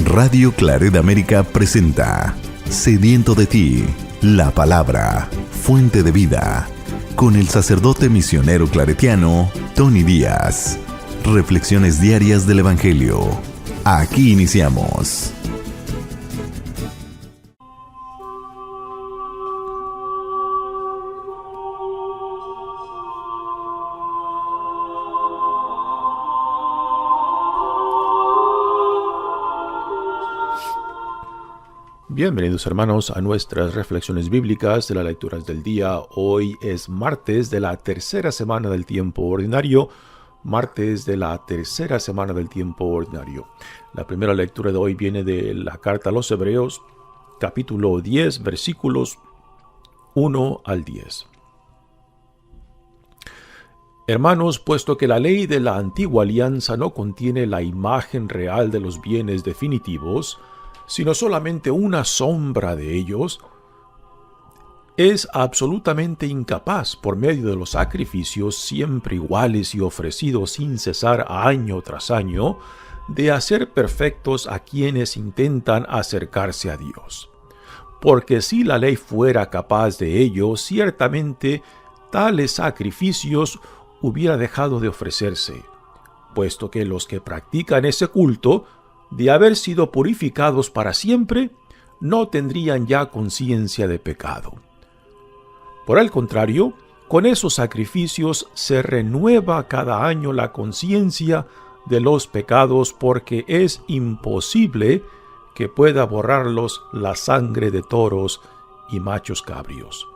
Radio Claret América presenta Sediento de ti, la palabra, fuente de vida, con el sacerdote misionero claretiano Tony Díaz. Reflexiones diarias del Evangelio. Aquí iniciamos. Bienvenidos hermanos a nuestras reflexiones bíblicas de las lecturas del día. Hoy es martes de la tercera semana del tiempo ordinario. La primera lectura de hoy viene de la carta a los Hebreos, capítulo 10, versículos 1 al 10. Hermanos, puesto que la ley de la antigua alianza no contiene la imagen real de los bienes definitivos, sino solamente una sombra de ellos, es absolutamente incapaz, por medio de los sacrificios siempre iguales y ofrecidos sin cesar año tras año, de hacer perfectos a quienes intentan acercarse a Dios. Porque si la ley fuera capaz de ello, ciertamente tales sacrificios hubiera dejado de ofrecerse, puesto que los que practican ese culto, de haber sido purificados para siempre, no tendrían ya conciencia de pecado. Por el contrario, con esos sacrificios se renueva cada año la conciencia de los pecados, porque es imposible que pueda borrarlos la sangre de toros y machos cabrios.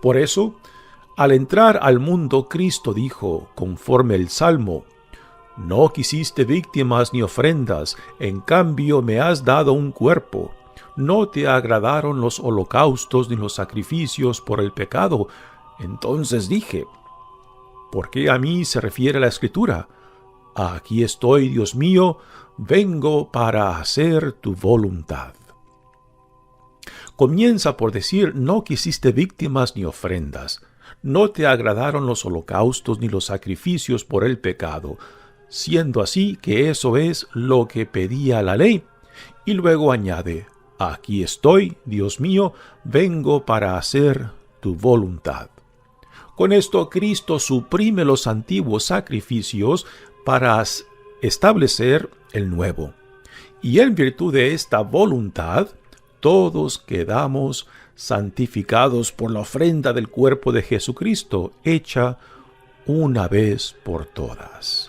Por eso, al entrar al mundo, Cristo dijo, conforme el Salmo: «No quisiste víctimas ni ofrendas, en cambio me has dado un cuerpo. No te agradaron los holocaustos ni los sacrificios por el pecado». Entonces dije: ¿por qué a mí se refiere la Escritura? Aquí estoy, Dios mío, vengo para hacer tu voluntad. Comienza por decir: no quisiste víctimas ni ofrendas. No te agradaron los holocaustos ni los sacrificios por el pecado, siendo así que eso es lo que pedía la ley. Y luego añade: aquí estoy, Dios mío, vengo para hacer tu voluntad. Con esto Cristo suprime los antiguos sacrificios para establecer el nuevo. Y en virtud de esta voluntad, todos quedamos santificados por la ofrenda del cuerpo de Jesucristo, hecha una vez por todas.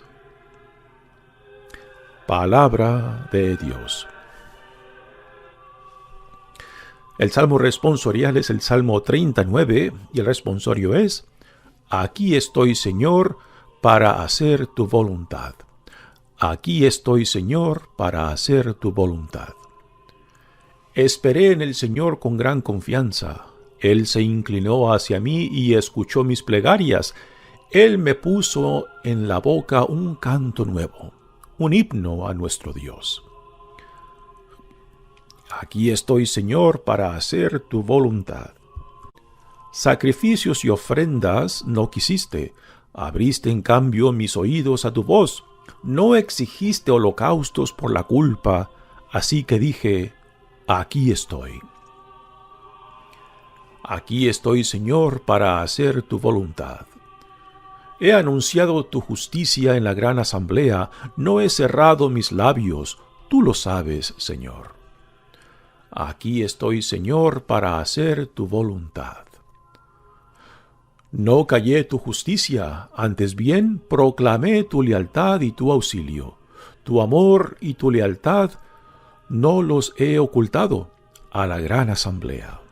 Palabra de Dios. El salmo responsorial es el Salmo 39 y el responsorio es: aquí estoy, Señor, para hacer tu voluntad. Aquí estoy, Señor, para hacer tu voluntad. Esperé en el Señor con gran confianza. Él se inclinó hacia mí y escuchó mis plegarias. Él me puso en la boca un canto nuevo, un himno a nuestro Dios. Aquí estoy, Señor, para hacer tu voluntad. Sacrificios y ofrendas no quisiste, abriste en cambio mis oídos a tu voz. No exigiste holocaustos por la culpa, así que dije: aquí estoy. Aquí estoy, Señor, para hacer tu voluntad. He anunciado tu justicia en la gran asamblea, no he cerrado mis labios, tú lo sabes, Señor. Aquí estoy, Señor, para hacer tu voluntad. No callé tu justicia, antes bien proclamé tu lealtad y tu auxilio. Tu amor y tu lealtad no los he ocultado a la gran asamblea.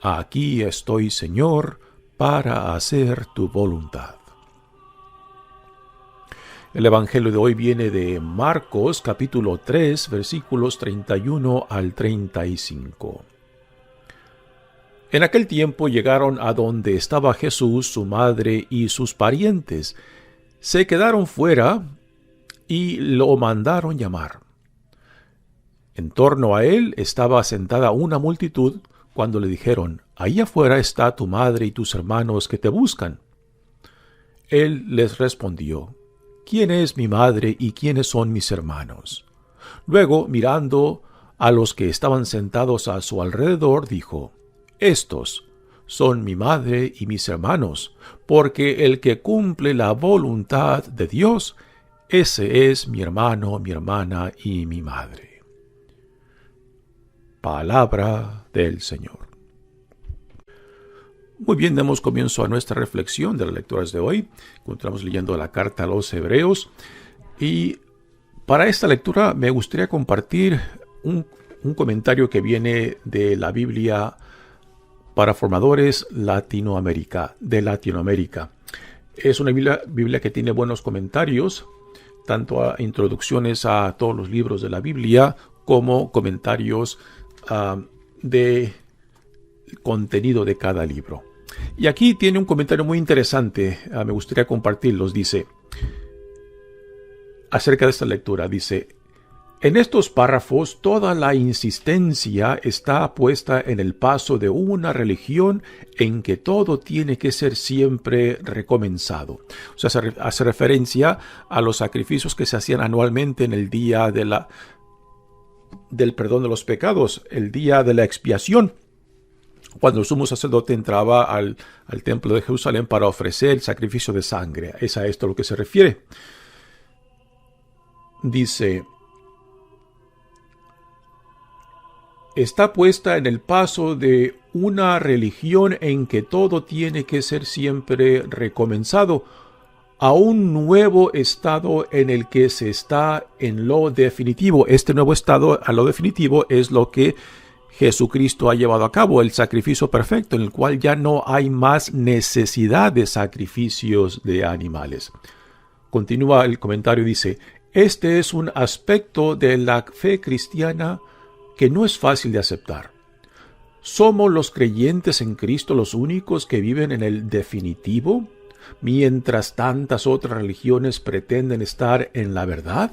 Aquí estoy, Señor, para hacer tu voluntad. El Evangelio de hoy viene de Marcos, capítulo 3, versículos 31 al 35. En aquel tiempo llegaron a donde estaba Jesús, su madre y sus parientes. Se quedaron fuera y lo mandaron llamar. En torno a él estaba sentada una multitud, cuando le dijeron: «Ahí afuera está tu madre y tus hermanos que te buscan». Él les respondió: «¿Quién es mi madre y quiénes son mis hermanos?». Luego, mirando a los que estaban sentados a su alrededor, dijo: Estos son mi madre y mis hermanos, porque el que cumple la voluntad de Dios, ese es mi hermano, mi hermana y mi madre. Palabra del Señor. Muy bien, damos comienzo a nuestra reflexión de las lecturas de hoy. Continuamos leyendo la carta a los Hebreos. Y para esta lectura me gustaría compartir un comentario que viene de la Biblia para formadores de Latinoamérica. Es una Biblia que tiene buenos comentarios, tanto a introducciones a todos los libros de la Biblia como comentarios de contenido de cada libro. Y aquí tiene un comentario muy interesante, me gustaría compartirlos. Dice, acerca de esta lectura, dice: en estos párrafos toda la insistencia está puesta en el paso de una religión en que todo tiene que ser siempre recomenzado. O sea, hace referencia a los sacrificios que se hacían anualmente en el día del perdón de los pecados, el día de la expiación, cuando el sumo sacerdote entraba al templo de Jerusalén para ofrecer el sacrificio de sangre. Es a esto a lo que se refiere. Dice: está puesta en el paso de una religión en que todo tiene que ser siempre recomenzado, a un nuevo estado en el que se está en lo definitivo. Este nuevo estado a lo definitivo es lo que Jesucristo ha llevado a cabo, el sacrificio perfecto, en el cual ya no hay más necesidad de sacrificios de animales. Continúa el comentario, dice: este es un aspecto de la fe cristiana que no es fácil de aceptar. ¿Somos los creyentes en Cristo los únicos que viven en el definitivo, mientras tantas otras religiones pretenden estar en la verdad?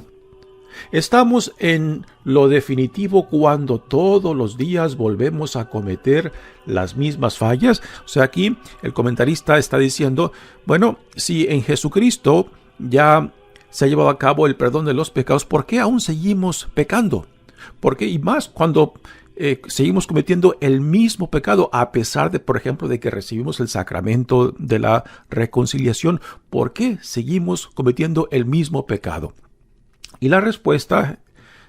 ¿Estamos en lo definitivo cuando todos los días volvemos a cometer las mismas fallas? O sea, aquí el comentarista está diciendo, bueno, si en Jesucristo ya se ha llevado a cabo el perdón de los pecados, ¿por qué aún seguimos pecando? ¿Por qué? Y más cuando seguimos cometiendo el mismo pecado, a pesar de, por ejemplo, de que recibimos el sacramento de la reconciliación. ¿Por qué seguimos cometiendo el mismo pecado? Y la respuesta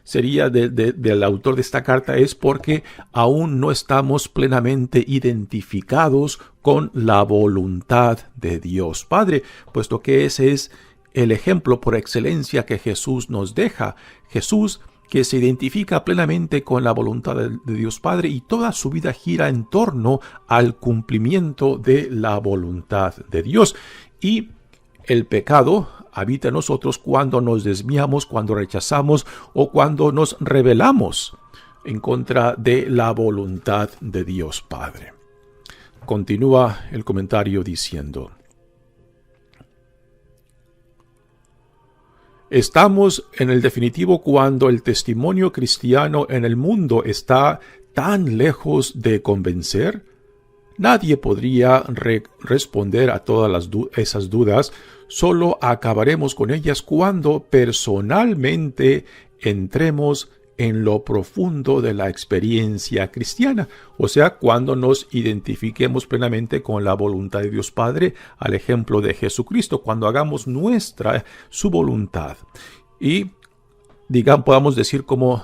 sería del autor de esta carta es porque aún no estamos plenamente identificados con la voluntad de Dios Padre, puesto que ese es el ejemplo por excelencia que Jesús nos deja. Jesús, que se identifica plenamente con la voluntad de Dios Padre, y toda su vida gira en torno al cumplimiento de la voluntad de Dios. Y el pecado habita en nosotros cuando nos desviamos, cuando rechazamos o cuando nos rebelamos en contra de la voluntad de Dios Padre. Continúa el comentario diciendo: estamos en el definitivo cuando el testimonio cristiano en el mundo está tan lejos de convencer. Nadie podría responder a todas esas dudas. Solo acabaremos con ellas cuando personalmente entremos en lo profundo de la experiencia cristiana, o sea, cuando nos identifiquemos plenamente con la voluntad de Dios Padre, al ejemplo de Jesucristo, cuando hagamos nuestra su voluntad. Y podamos decir como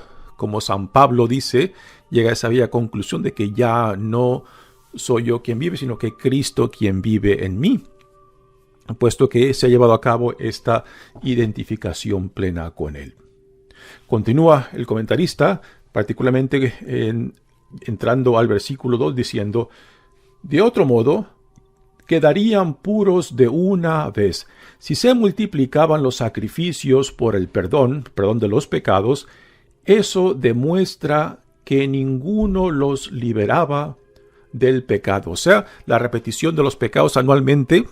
San Pablo dice, llega a esa bella conclusión de que ya no soy yo quien vive, sino que Cristo quien vive en mí, puesto que se ha llevado a cabo esta identificación plena con Él. Continúa el comentarista, particularmente entrando al versículo 2, diciendo: de otro modo, quedarían puros de una vez. Si se multiplicaban los sacrificios por el perdón de los pecados, eso demuestra que ninguno los liberaba del pecado. O sea, la repetición de los pecados anualmente,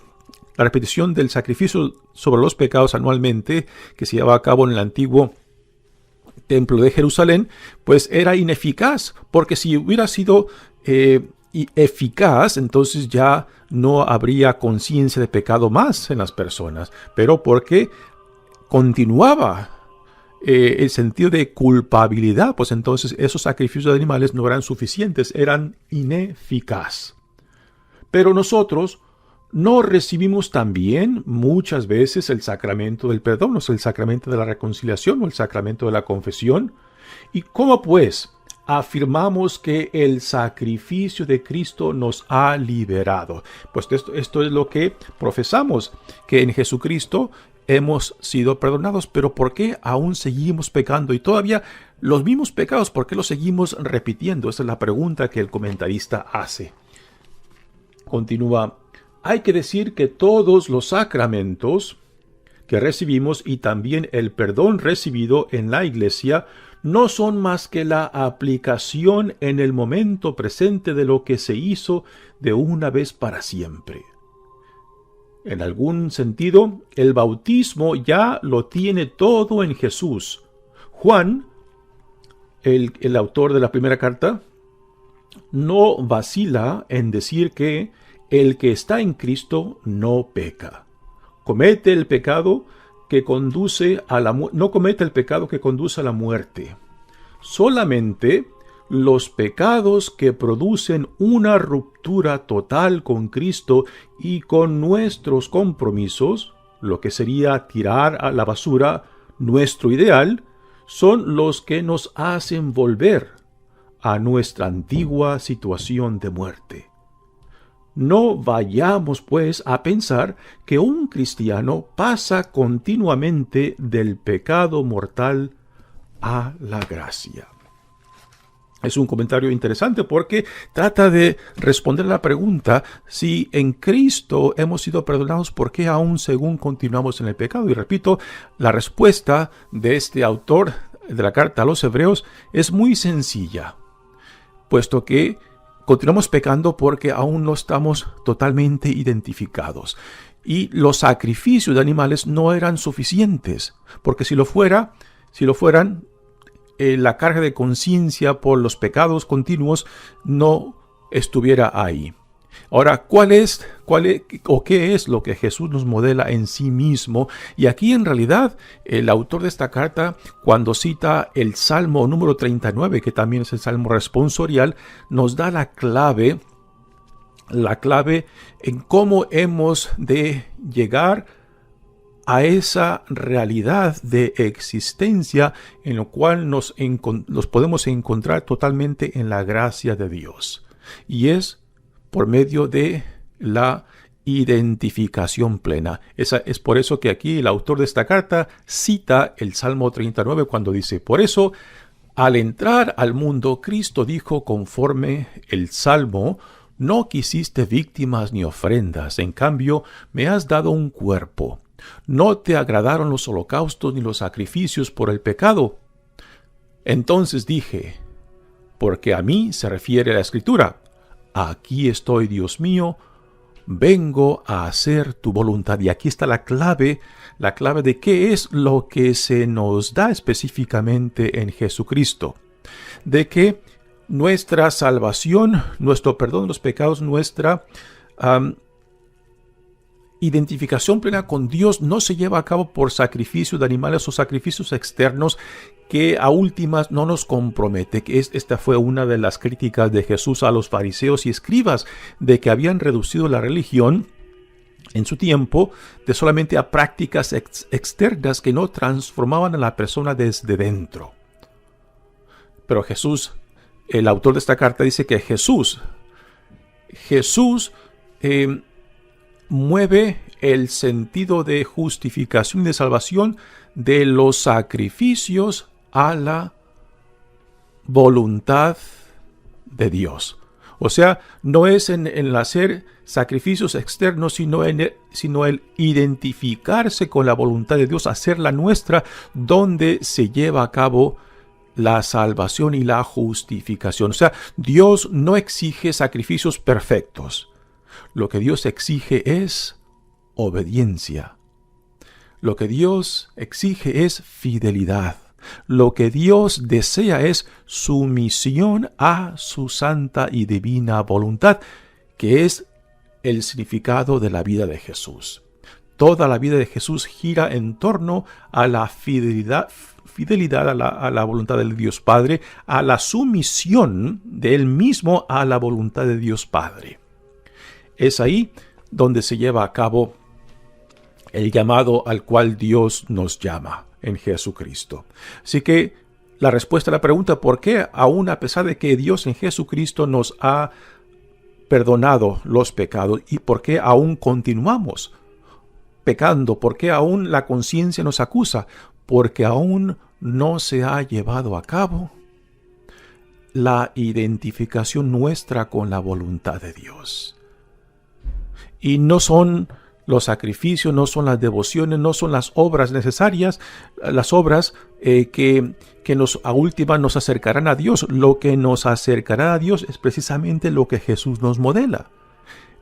la repetición del sacrificio sobre los pecados anualmente que se llevaba a cabo en el antiguo templo de Jerusalén, pues era ineficaz, porque si hubiera sido eficaz, entonces ya no habría conciencia de pecado más en las personas, pero porque continuaba el sentido de culpabilidad, pues entonces esos sacrificios de animales no eran suficientes, eran ineficaz. Pero nosotros no recibimos también muchas veces el sacramento del perdón, o sea, el sacramento de la reconciliación o el sacramento de la confesión. ¿Y cómo pues afirmamos que el sacrificio de Cristo nos ha liberado? Pues esto es lo que profesamos, que en Jesucristo hemos sido perdonados, pero ¿por qué aún seguimos pecando? Y todavía los mismos pecados, ¿por qué los seguimos repitiendo? Esa es la pregunta que el comentarista hace. Continúa, hay que decir que todos los sacramentos que recibimos y también el perdón recibido en la Iglesia no son más que la aplicación en el momento presente de lo que se hizo de una vez para siempre. En algún sentido, el bautismo ya lo tiene todo en Jesús. Juan, el autor de la primera carta, no vacila en decir que el que está en Cristo no peca. Comete el pecado que conduce a no comete el pecado que conduce a la muerte. Solamente los pecados que producen una ruptura total con Cristo y con nuestros compromisos, lo que sería tirar a la basura nuestro ideal, son los que nos hacen volver a nuestra antigua situación de muerte. No vayamos, pues, a pensar que un cristiano pasa continuamente del pecado mortal a la gracia. Es un comentario interesante porque trata de responder a la pregunta si en Cristo hemos sido perdonados, ¿por qué aún según continuamos en el pecado? Y repito, la respuesta de este autor de la carta a los Hebreos es muy sencilla, puesto que continuamos pecando porque aún no estamos totalmente identificados. Y los sacrificios de animales no eran suficientes, porque si lo fueran, la carga de conciencia por los pecados continuos no estuviera ahí. Ahora, ¿qué es lo que Jesús nos modela en sí mismo? Y aquí en realidad el autor de esta carta, cuando cita el Salmo número 39, que también es el Salmo responsorial, nos da la clave en cómo hemos de llegar a esa realidad de existencia en la cual nos podemos encontrar totalmente en la gracia de Dios. Y es por medio de la identificación plena. Es por eso que aquí el autor de esta carta cita el Salmo 39 cuando dice: por eso, al entrar al mundo, Cristo dijo conforme el Salmo: no quisiste víctimas ni ofrendas, en cambio me has dado un cuerpo. No te agradaron los holocaustos ni los sacrificios por el pecado. Entonces dije, porque a mí se refiere la Escritura: aquí estoy, Dios mío, vengo a hacer tu voluntad. Y aquí está la clave de qué es lo que se nos da específicamente en Jesucristo. De que nuestra salvación, nuestro perdón de los pecados, nuestra identificación plena con Dios no se lleva a cabo por sacrificios de animales o sacrificios externos que a últimas no nos compromete. Esta fue una de las críticas de Jesús a los fariseos y escribas, de que habían reducido la religión en su tiempo de solamente a prácticas externas que no transformaban a la persona desde dentro. Pero Jesús, el autor de esta carta, dice que Jesús mueve el sentido de justificación y de salvación de los sacrificios a la voluntad de Dios. O sea, no es en el hacer sacrificios externos, sino el identificarse con la voluntad de Dios, hacerla nuestra, donde se lleva a cabo la salvación y la justificación. O sea, Dios no exige sacrificios perfectos. Lo que Dios exige es obediencia. Lo que Dios exige es fidelidad. Lo que Dios desea es sumisión a su santa y divina voluntad, que es el significado de la vida de Jesús. Toda la vida de Jesús gira en torno a la fidelidad fidelidad a la voluntad del Dios Padre, a la sumisión de Él mismo a la voluntad de Dios Padre. Es ahí donde se lleva a cabo el llamado al cual Dios nos llama en Jesucristo. Así que la respuesta a la pregunta, ¿por qué aún a pesar de que Dios en Jesucristo nos ha perdonado los pecados y por qué aún continuamos pecando? ¿Por qué aún la conciencia nos acusa? Porque aún no se ha llevado a cabo la identificación nuestra con la voluntad de Dios. Y no son los sacrificios, no son las devociones, no son las obras necesarias, las obras que a última nos acercarán a Dios. Lo que nos acercará a Dios es precisamente lo que Jesús nos modela: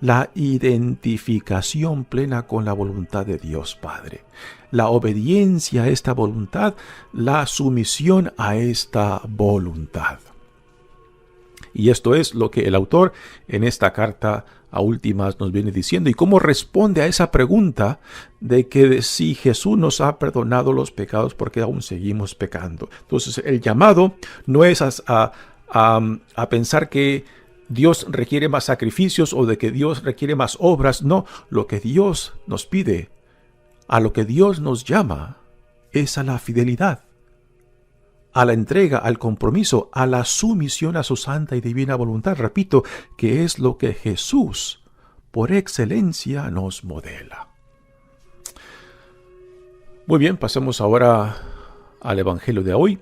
la identificación plena con la voluntad de Dios Padre, la obediencia a esta voluntad, la sumisión a esta voluntad. Y esto es lo que el autor en esta carta a últimas nos viene diciendo. ¿Y cómo responde a esa pregunta de que si Jesús nos ha perdonado los pecados, por qué aún seguimos pecando? Entonces el llamado no es a pensar que Dios requiere más sacrificios o de que Dios requiere más obras. No, lo que Dios nos pide, a lo que Dios nos llama, es a la fidelidad, a la entrega, al compromiso, a la sumisión a su santa y divina voluntad. Repito, que es lo que Jesús, por excelencia, nos modela. Muy bien, pasemos ahora al Evangelio de hoy,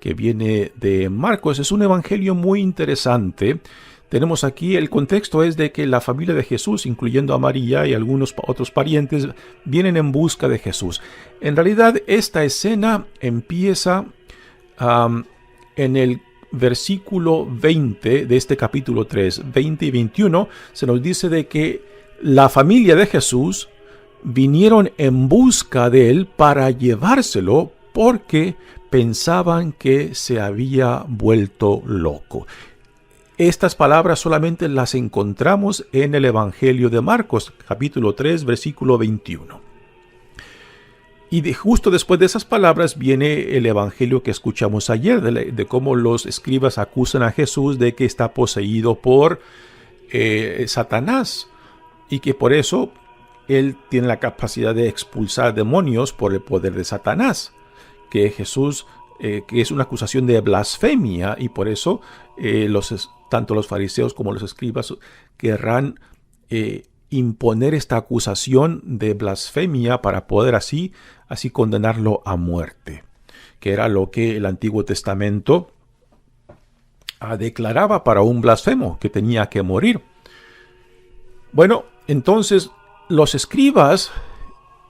que viene de Marcos. Es un evangelio muy interesante. Tenemos aquí, el contexto es de que la familia de Jesús, incluyendo a María y algunos otros parientes, vienen en busca de Jesús. En realidad, esta escena empieza en el versículo 20 de este capítulo 3, 20 y 21, se nos dice de que la familia de Jesús vinieron en busca de él para llevárselo porque pensaban que se había vuelto loco. Estas palabras solamente las encontramos en el Evangelio de Marcos, capítulo 3, versículo 21. Y justo después de esas palabras viene el evangelio que escuchamos ayer, de cómo los escribas acusan a Jesús de que está poseído por Satanás y que por eso él tiene la capacidad de expulsar demonios por el poder de Satanás. Que Jesús, que es una acusación de blasfemia, y por eso tanto los fariseos como los escribas querrán imponer esta acusación de blasfemia para poder así condenarlo a muerte, que era lo que el Antiguo Testamento declaraba para un blasfemo, que tenía que morir. Bueno, entonces los escribas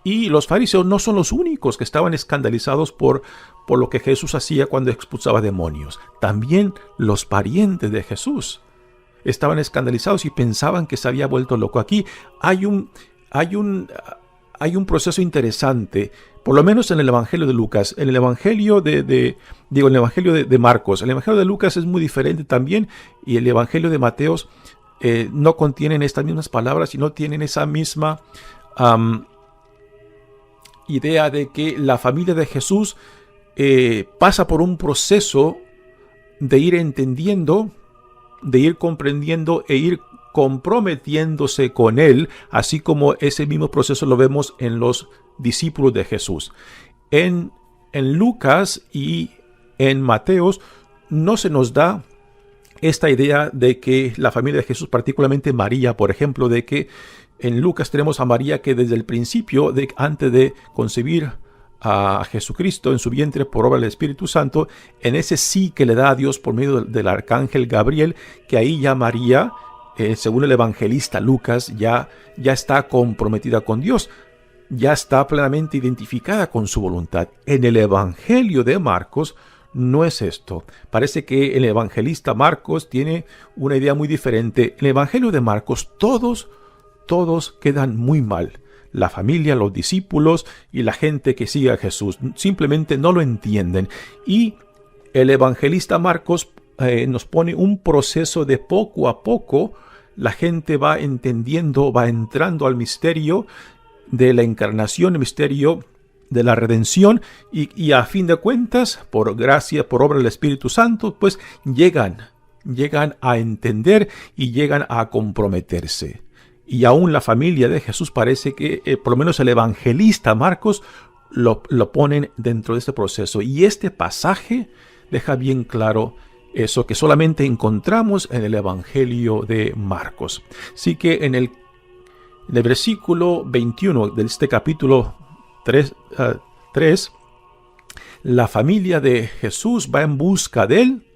y los fariseos no son los únicos que estaban escandalizados por lo que Jesús hacía cuando expulsaba demonios. También los parientes de Jesús estaban escandalizados y pensaban que se había vuelto loco. Aquí hay un proceso interesante, por lo menos en el Evangelio de Lucas. En el Evangelio el Evangelio de Marcos. El Evangelio de Lucas es muy diferente también, y el Evangelio de Mateos no contienen estas mismas palabras y no tienen esa misma idea de que la familia de Jesús pasa por un proceso de ir entendiendo, de ir comprendiendo e ir comprometiéndose con él, así como ese mismo proceso lo vemos en los discípulos de Jesús. En Lucas y en Mateos no se nos da esta idea de que la familia de Jesús, particularmente María, por ejemplo, de que en Lucas tenemos a María que desde el principio, antes de concebir a Jesucristo en su vientre por obra del Espíritu Santo, en ese sí que le da a Dios por medio del arcángel Gabriel, que ahí ya María, según el evangelista Lucas, ya está comprometida con Dios, ya está plenamente identificada con su voluntad. En el Evangelio de Marcos no es esto. Parece que el evangelista Marcos tiene una idea muy diferente. En el Evangelio de Marcos todos quedan muy mal. La familia, los discípulos y la gente que sigue a Jesús simplemente no lo entienden. Y el evangelista Marcos nos pone un proceso de poco a poco. La gente va entendiendo, va entrando al misterio de la encarnación, el misterio de la redención y a fin de cuentas, por gracia, por obra del Espíritu Santo, pues llegan a entender y llegan a comprometerse. Y aún la familia de Jesús parece que, por lo menos el evangelista Marcos, lo ponen dentro de este proceso. Y este pasaje deja bien claro eso que solamente encontramos en el Evangelio de Marcos. Así que en el versículo 21 de este capítulo 3, la familia de Jesús va en busca de él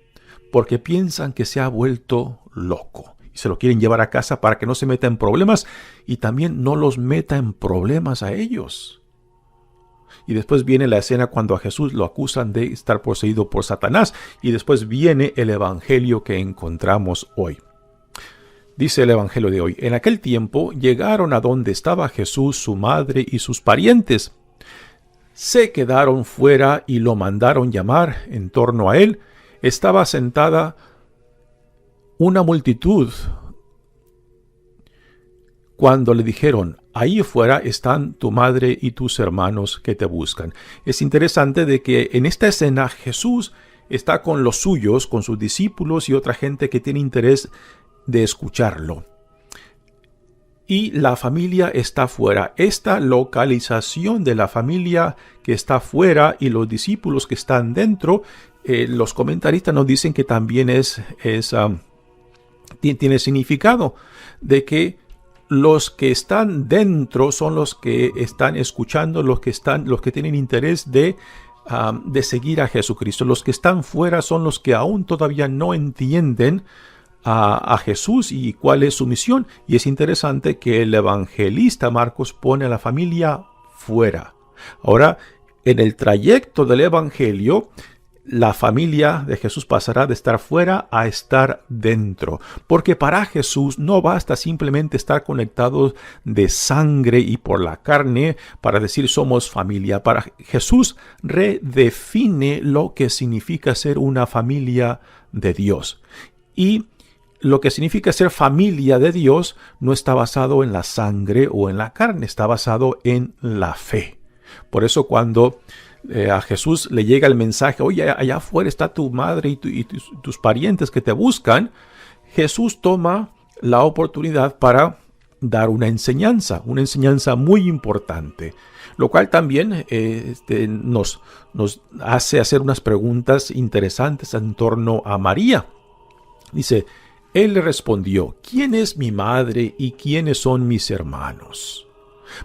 porque piensan que se ha vuelto loco. Y se lo quieren llevar a casa para que no se meta en problemas y también no los meta en problemas a ellos. Y después viene la escena cuando a Jesús lo acusan de estar poseído por Satanás. Y después viene el evangelio que encontramos hoy. Dice el evangelio de hoy: en aquel tiempo llegaron a donde estaba Jesús, su madre y sus parientes. Se quedaron fuera y lo mandaron llamar. En torno a él estaba sentada una multitud. Cuando le dijeron: ahí fuera están tu madre y tus hermanos que te buscan. Es interesante de que en esta escena Jesús está con los suyos, con sus discípulos y otra gente que tiene interés de escucharlo. Y la familia está fuera. Esta localización de la familia que está fuera y los discípulos que están dentro, los comentaristas nos dicen que también tiene significado de que los que están dentro son los que están escuchando, los que tienen interés de seguir a Jesucristo. Los que están fuera son los que aún todavía no entienden a Jesús y cuál es su misión. Y es interesante que el evangelista Marcos pone a la familia fuera. Ahora, en el trayecto del evangelio, la familia de Jesús pasará de estar fuera a estar dentro. Porque para Jesús no basta simplemente estar conectados de sangre y por la carne para decir somos familia. Para Jesús redefine lo que significa ser una familia de Dios. Y lo que significa ser familia de Dios no está basado en la sangre o en la carne, está basado en la fe. Por eso cuando a Jesús le llega el mensaje: oye, allá afuera está tu madre y tus parientes que te buscan, Jesús toma la oportunidad para dar una enseñanza muy importante, lo cual también nos hace hacer unas preguntas interesantes en torno a María. Dice: él le respondió: ¿quién es mi madre y quiénes son mis hermanos?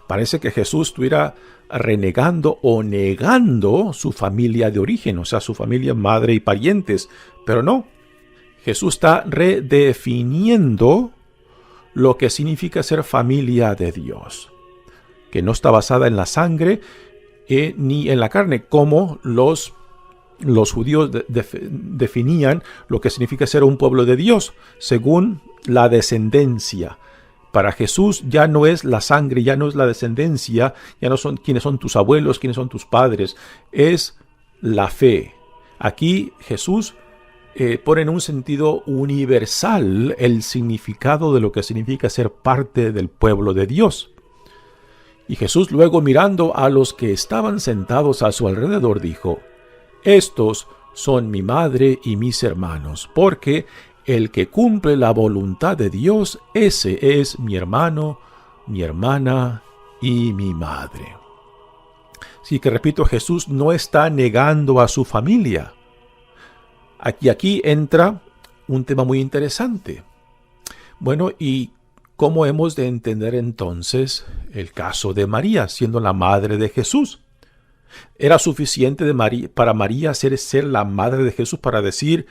Parece que Jesús estuviera renegando o negando su familia de origen, o sea, su familia, madre y parientes. Pero no, Jesús está redefiniendo lo que significa ser familia de Dios, que no está basada en la sangre ni en la carne, como los judíos definían lo que significa ser un pueblo de Dios, según la descendencia. Para Jesús ya no es la sangre, ya no es la descendencia, ya no son quiénes son tus abuelos, quiénes son tus padres, es la fe. Aquí Jesús pone en un sentido universal el significado de lo que significa ser parte del pueblo de Dios. Y Jesús luego, mirando a los que estaban sentados a su alrededor, dijo: estos son mi madre y mis hermanos, porque el que cumple la voluntad de Dios, ese es mi hermano, mi hermana y mi madre. Así que repito, Jesús no está negando a su familia. Aquí entra un tema muy interesante. Bueno, ¿y cómo hemos de entender entonces el caso de María, siendo la madre de Jesús? ¿Era suficiente para María ser la madre de Jesús para decir,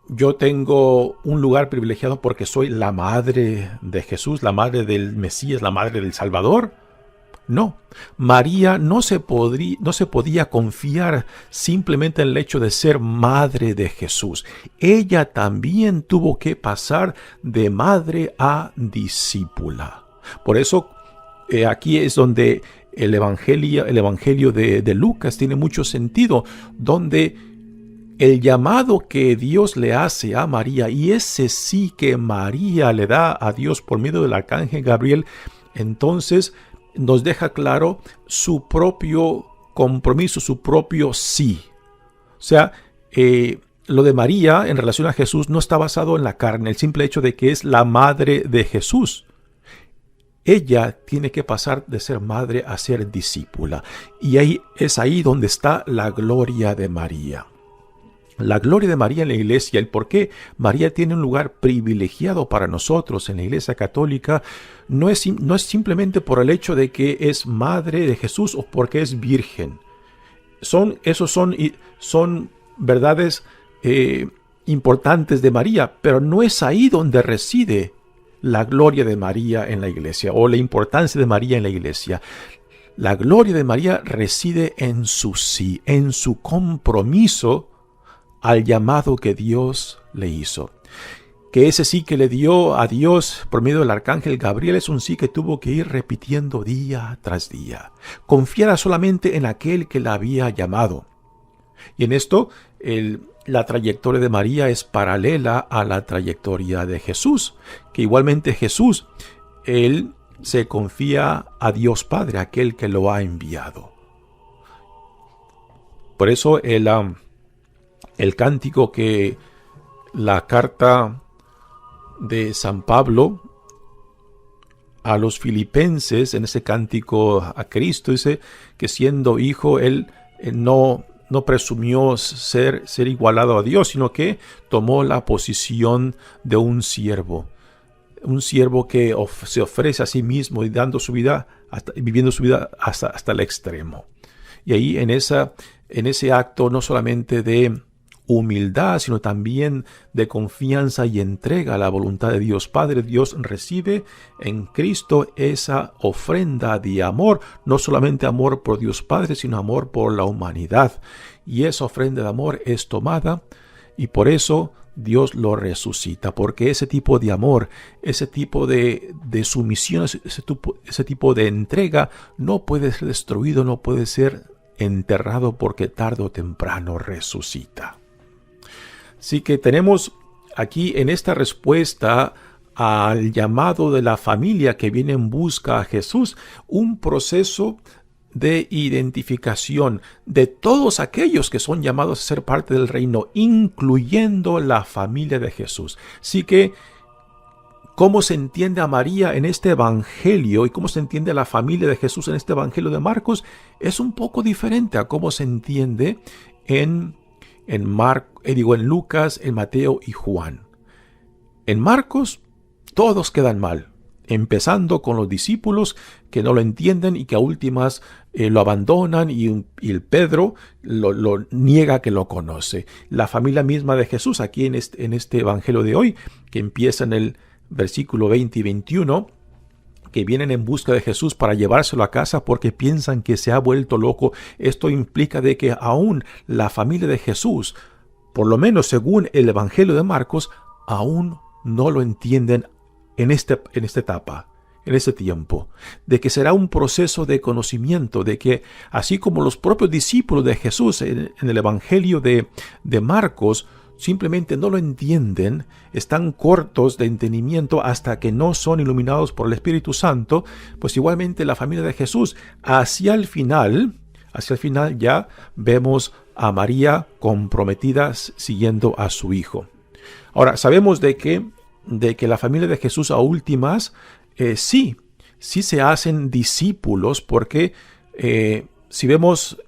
yo tengo un lugar privilegiado porque soy la madre de Jesús, la madre del Mesías, la madre del Salvador? No, María no se podía confiar simplemente en el hecho de ser madre de Jesús. Ella también tuvo que pasar de madre a discípula. Por eso aquí es donde el evangelio de Lucas tiene mucho sentido, donde el llamado que Dios le hace a María, y ese sí que María le da a Dios por medio del arcángel Gabriel, entonces nos deja claro su propio compromiso, su propio sí. O sea, lo de María en relación a Jesús no está basado en la carne, el simple hecho de que es la madre de Jesús. Ella tiene que pasar de ser madre a ser discípula. Y es ahí donde está la gloria de María. La gloria de María en la iglesia, el por qué María tiene un lugar privilegiado para nosotros en la iglesia católica, no es simplemente por el hecho de que es madre de Jesús o porque es virgen. Son verdades importantes de María, pero no es ahí donde reside la gloria de María en la iglesia o la importancia de María en la iglesia. La gloria de María reside en su sí, en su compromiso al llamado que Dios le hizo. Que ese sí que le dio a Dios por medio del arcángel Gabriel es un sí que tuvo que ir repitiendo día tras día. Confiara solamente en aquel que la había llamado. Y en esto, la trayectoria de María es paralela a la trayectoria de Jesús, que igualmente Jesús, él se confía a Dios Padre, aquel que lo ha enviado. Por eso el cántico que la carta de San Pablo a los filipenses, en ese cántico a Cristo, dice que siendo hijo, él no presumió ser igualado a Dios, sino que tomó la posición de un siervo que se ofrece a sí mismo y dando su vida, viviendo su vida hasta el extremo. Y ahí en ese acto no solamente de humildad, sino también de confianza y entrega a la voluntad de Dios Padre, Dios recibe en Cristo esa ofrenda de amor, no solamente amor por Dios Padre, sino amor por la humanidad. Y esa ofrenda de amor es tomada y por eso Dios lo resucita, porque ese tipo de amor, ese tipo de sumisión, ese tipo de entrega no puede ser destruido, no puede ser enterrado, porque tarde o temprano resucita. Así que tenemos aquí en esta respuesta al llamado de la familia que viene en busca a Jesús, un proceso de identificación de todos aquellos que son llamados a ser parte del reino, incluyendo la familia de Jesús. Así que, ¿cómo se entiende a María en este evangelio y cómo se entiende a la familia de Jesús en este evangelio de Marcos? Es un poco diferente a cómo se entiende en Lucas, en Mateo y Juan. En Marcos, todos quedan mal, empezando con los discípulos que no lo entienden y que a últimas lo abandonan y el Pedro lo niega que lo conoce. La familia misma de Jesús, aquí en este evangelio de hoy, que empieza en el versículo 20 y 21, que vienen en busca de Jesús para llevárselo a casa porque piensan que se ha vuelto loco. Esto implica de que aún la familia de Jesús, por lo menos según el Evangelio de Marcos, aún no lo entienden en esta etapa, en este tiempo, de que será un proceso de conocimiento, de que así como los propios discípulos de Jesús en el Evangelio de Marcos simplemente no lo entienden, están cortos de entendimiento hasta que no son iluminados por el Espíritu Santo, pues igualmente la familia de Jesús hacia el final ya vemos a María comprometida siguiendo a su hijo. Ahora, sabemos de que la familia de Jesús a últimas sí se hacen discípulos, porque si vemos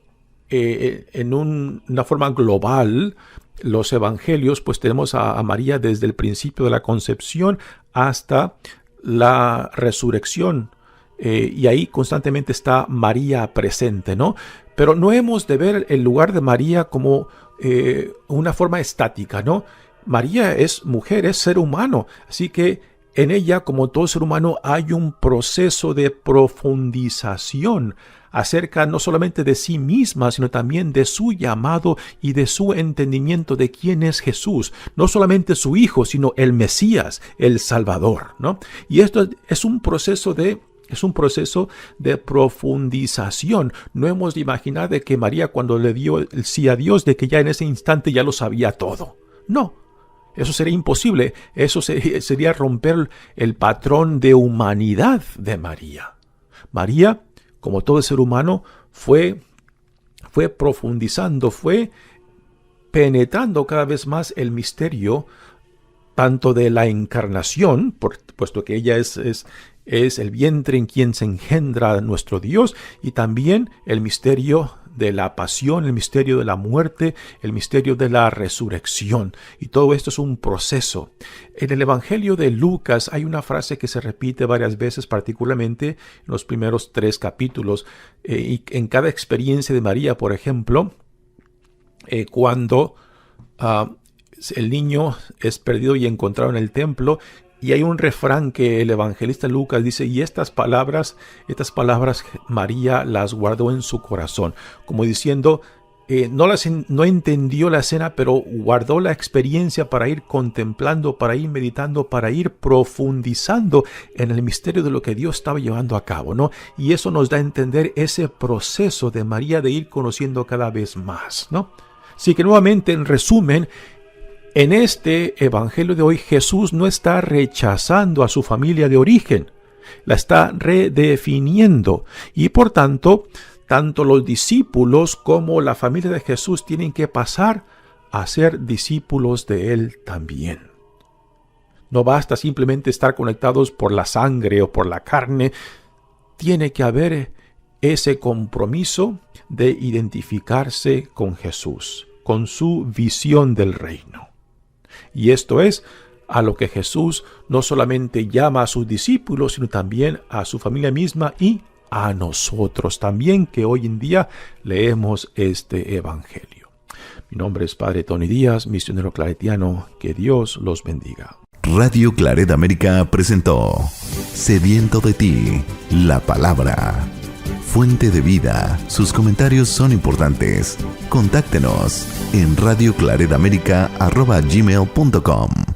en una forma global los evangelios, pues tenemos a María desde el principio de la concepción hasta la resurrección, y ahí constantemente está María presente, ¿no? Pero no hemos de ver el lugar de María como una forma estática, ¿no? María es mujer, es ser humano, así que en ella, como todo ser humano, hay un proceso de profundización acerca no solamente de sí misma, sino también de su llamado y de su entendimiento de quién es Jesús. No solamente su Hijo, sino el Mesías, el Salvador, ¿no? Y esto es un proceso de profundización. No hemos de imaginar de que María, cuando le dio el sí a Dios, de que ya en ese instante ya lo sabía todo. No. Eso sería imposible. Eso sería romper el patrón de humanidad de María. María, como todo ser humano, fue profundizando, fue penetrando cada vez más el misterio tanto de la encarnación, puesto que ella es el vientre en quien se engendra nuestro Dios, y también el misterio de la pasión, el misterio de la muerte, el misterio de la resurrección. Y todo esto es un proceso. En el Evangelio de Lucas hay una frase que se repite varias veces, particularmente en los primeros 3 capítulos. Y en cada experiencia de María, por ejemplo, cuando el niño es perdido y encontrado en el templo, y hay un refrán que el evangelista Lucas dice, y estas palabras María las guardó en su corazón, como diciendo, no entendió la escena, pero guardó la experiencia para ir contemplando, para ir meditando, para ir profundizando en el misterio de lo que Dios estaba llevando a cabo, ¿no? Y eso nos da a entender ese proceso de María de ir conociendo cada vez más, ¿no? Así que nuevamente, en resumen, en este evangelio de hoy, Jesús no está rechazando a su familia de origen, la está redefiniendo, y por tanto, tanto los discípulos como la familia de Jesús tienen que pasar a ser discípulos de Él también. No basta simplemente estar conectados por la sangre o por la carne, tiene que haber ese compromiso de identificarse con Jesús, con su visión del reino. Y esto es a lo que Jesús no solamente llama a sus discípulos, sino también a su familia misma y a nosotros también, que hoy en día leemos este evangelio. Mi nombre es Padre Tony Díaz, misionero claretiano. Que Dios los bendiga. Radio Claret América presentó Sediento de ti, la palabra. Fuente de vida. Sus comentarios son importantes. Contáctenos en radioclaretamerica@gmail.com.